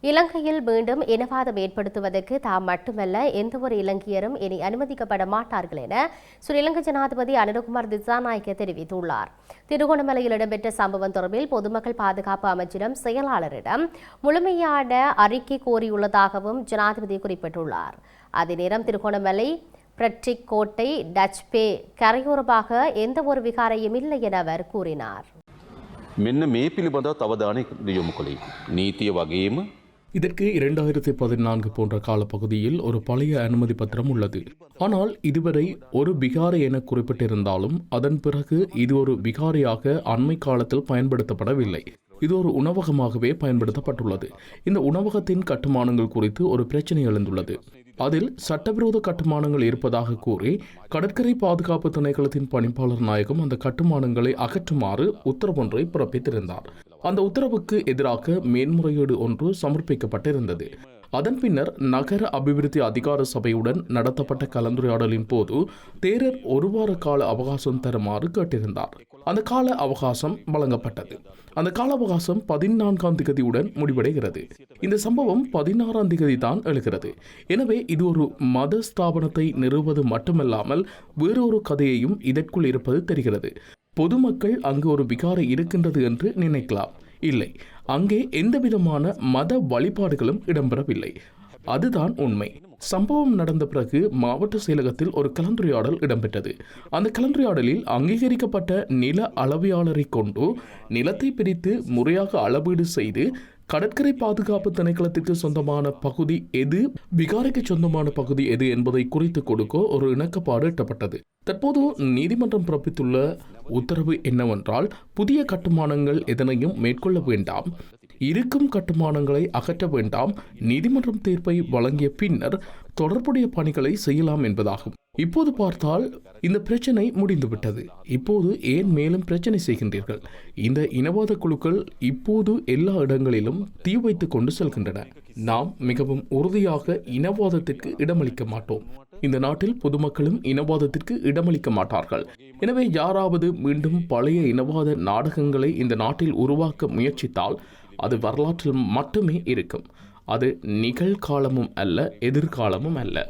இலங்கையில் மீண்டும் இனவாதம் ஏற்படுத்துவதற்கு தாம் மட்டுமல்ல எந்தவொரு இலங்கையரும் இனி அனுமதிக்கப்பட மாட்டார்கள் என ஸ்ரீலங்கா ஜனாதிபதி அனுரகுமார் திசாநாயக்க தெரிவித்துள்ளார். திருகோணமலையில் இடம்பெற்ற சம்பவம் தொடர்பில் பொதுமக்கள் பாதுகாப்பு அமைச்சிடம் செயலாளரிடம் முழுமையான அறிக்கை கோரியுள்ளதாகவும் ஜனாதிபதி குறிப்பிட்டுள்ளார். அதே நேரம் திருகோணமலை பிரட்ரிக் கோட்டை டச்பே கரையோரமாக எந்தவொரு விகாரையும் இல்லை என அவர் கூறினார். මෙන්න මේ පිළිබඳව අවධානය යොමු කළේ. නීතිය වගේම இதற்கு 2014 போன்ற காலப்பகுதியில் ஒரு பழைய அனுமதி பத்திரம் உள்ளது. ஆனால் இதுவரை ஒரு பிகாரை என குறிப்பிட்டிருந்தாலும் அதன் பிறகு இது ஒரு பிகாரியாக அண்மை காலத்தில் பயன்படுத்தப்படவில்லை. இது ஒரு உணவகமாகவே பயன்படுத்தப்பட்டுள்ளது. இந்த உணவகத்தின் கட்டுமானங்கள் குறித்து ஒரு பிரச்சனை எழுந்துள்ளது. அதில் சட்டவிரோத கட்டுமானங்கள் இருப்பதாக கூறி கடற்கரை பாதுகாப்பு திணைக்களத்தின் பணிப்பாளர் நாயகம் அந்த கட்டுமானங்களை அகற்றுமாறு உத்தரவொன்றை பிறப்பித்திருந்தார். அந்த உத்தரவுக்கு எதிராக மேன்முறையீடு ஒன்று சமர்ப்பிக்கப்பட்டிருந்தது. அதன் பின்னர் நகர அபிவிருத்தி அதிகார சபையுடன் நடத்தப்பட்ட கலந்துரையாடலின் போது தேரர் ஒரு வார கால அவகாசம் தருமாறு கேட்டிருந்தார். அந்த கால அவகாசம் வழங்கப்பட்டது. அந்த கால அவகாசம் 14ஆம் திகதியுடன் முடிவடைகிறது. இந்த சம்பவம் 16ஆம் திகதி தான் எழுகிறது. எனவே இது ஒரு மத ஸ்தாபனத்தை நிறுவது மட்டுமல்லாமல் வேறொரு கதையையும் இதற்குள் இருப்பது தெரிகிறது. பொதுமக்கள் அங்கு ஒரு விகாரை இருக்கின்றது என்று நினைக்கலாம். இல்லை, அங்கே எந்தவிதமான மத வழிபாடுகளும் இடம்பெறவில்லை. அதுதான் உண்மை. சம்பவம் நடந்த பிறகு மாவட்ட செயலகத்தில் ஒரு கலந்துரையாடல் இடம்பெற்றது. அந்த கலந்துரையாடலில் அங்கீகரிக்கப்பட்ட நில அளவையாளரை கொண்டு நிலத்தை பிரித்து முறையாக அளவீடு செய்து கடற்கரை பாதுகாப்பு திணைக்களத்திற்கு சொந்தமான பகுதி எது, விகாரைக்கு சொந்தமான பகுதி எது என்பதை குறித்து கொடுக்க ஒரு இணக்கப்பாடு எட்டப்பட்டது. தற்போது நீதிமன்றம் பிறப்பித்துள்ள உத்தரவு என்னவென்றால், புதிய கட்டுமானங்கள் எதனையும் மேற்கொள்ள வேண்டாம், இருக்கும் கட்டுமானங்களை அகற்ற வேண்டாம், நீதிமன்றம் தீர்ப்பை வழங்கிய பின்னர் தொடர்புடைய பணிகளை செய்யலாம் என்பதாகும். இப்போது பார்த்தால் இந்த பிரச்சனை முடிந்துவிட்டது. இப்போது ஏன் மேலும் பிரச்சனை செய்கின்றீர்கள்? இந்த இனவாத குழுக்கள் இப்போது எல்லா இடங்களிலும் தீ வைத்துக் கொண்டு செல்கின்றன. நாம் மிகவும் உறுதியாக இனவாதத்திற்கு இடமளிக்க மாட்டோம். இந்த நாட்டில் பொதுமக்களும் இனவாதத்திற்கு இடமளிக்க மாட்டார்கள். எனவே யாராவது மீண்டும் பழைய இனவாத நாடகங்களை இந்த நாட்டில் உருவாக்க முயற்சித்தால் அது வரலாற்றில் மட்டுமே இருக்கும். அது நிகழ்காலமும் அல்ல, எதிர்காலமும் அல்ல.